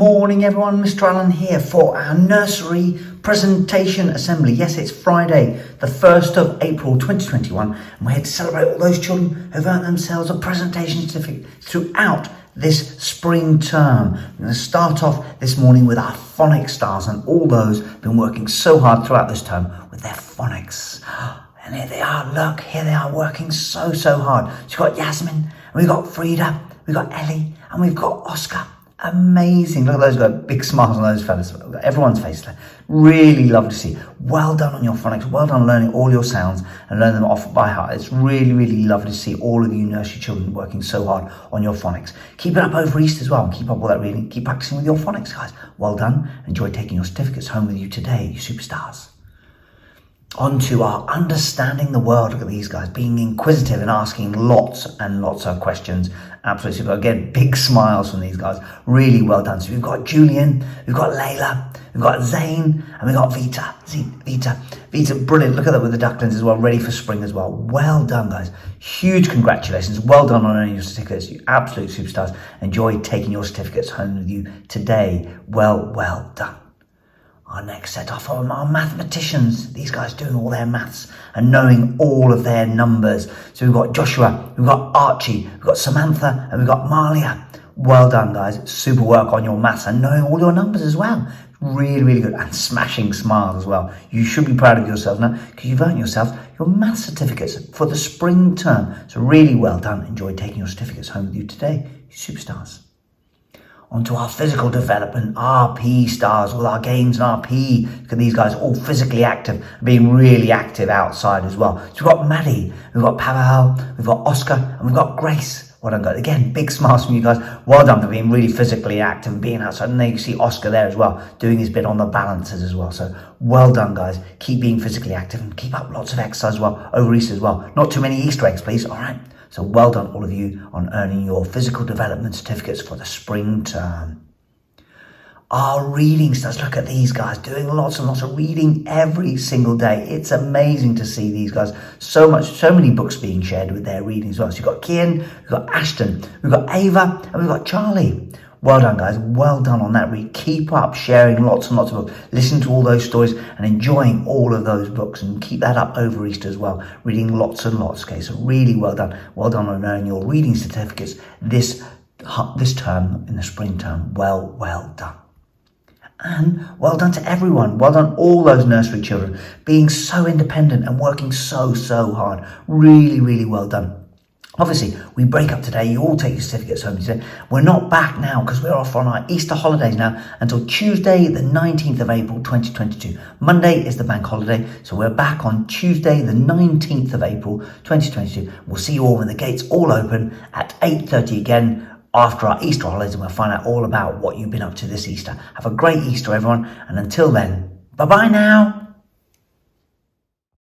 morning everyone, Mr. Allen here for our nursery presentation assembly. Yes, it's Friday, the 1st of April 2021, and we're here to celebrate all those children who've earned themselves a presentation certificate throughout this spring term. We're going to start off this morning with our Phonics stars and all those who've been working so hard throughout this term with their phonics. And here they are, look, here they are working so hard. So we've got Yasmin, and we've got Frida, we've got Ellie, and we've got Oscar. Amazing. Look at those guys, big smiles on those fellas. Everyone's face there. Really lovely to see. Well done on your phonics. Well done learning all your sounds and learning them off by heart. It's really lovely to see all of you nursery children working so hard on your phonics. Keep it up over Easter as well. Keep up all that reading. Keep practicing with your phonics, guys. Well done. Enjoy taking your certificates home with you today, you superstars. On to our understanding the world. Look at these guys being inquisitive and asking lots and lots of questions. Absolutely super. Again, big smiles from these guys. Really well done. So we've got Julian, we've got Layla, we've got Zane, and we've got Vita. Vita, brilliant. Look at that with the ducklings as well, ready for spring as well. Well done, guys. Huge congratulations. Well done on earning your certificates. You absolute superstars. Enjoy taking your certificates home with you today. Well done. Our next set off are our mathematicians. These guys doing all their maths and knowing all of their numbers. So we've got Joshua, we've got Archie, we've got Samantha, and we've got Malia. Well done, guys. Super work on your maths and knowing all your numbers as well. Really good. And smashing smiles as well. You should be proud of yourself now because you've earned yourself your math certificates for the spring term. So really well done. Enjoy taking your certificates home with you today, you superstars. Onto our physical development, RP stars, all our games and RP. Look at these guys, all physically active, being really active outside as well. So we've got Maddie, we've got Pavel, we've got Oscar, and we've got Grace. Well done, guys. Again, big smiles from you guys. Well done for being really physically active and being outside. And then you see Oscar there as well, doing his bit on the balances as well. So well done, guys. Keep being physically active and keep up lots of exercise as well over Easter as well. Not too many Easter eggs, please. All right. So well done, all of you, on earning your physical development certificates for the spring term. Our reading stars, look at these guys doing lots and lots of reading every single day. It's amazing to see these guys. So many books being shared with their reading as well. So you've got Kian, we've got Ashton, we've got Ava, and we've got Charlie. Well done, guys. Well done on that read. Keep up sharing lots and lots of books. Listen to all those stories and enjoying all of those books, and keep that up over Easter as well. Reading lots and lots. Okay, so really well done. Well done on earning your reading certificates this term, in the spring term. Well done. And well done to everyone. Well done all those nursery children being so independent and working so hard. Really well done. Obviously, we break up today. You all take your certificates home today. We're not back now because we're off on our Easter holidays now until Tuesday, the 19th of April, 2022. Monday is the bank holiday, so we're back on Tuesday, the 19th of April, 2022. We'll see you all when the gates all open at 8:30 again after our Easter holidays, and we'll find out all about what you've been up to this Easter. Have a great Easter, everyone, and until then, bye-bye now.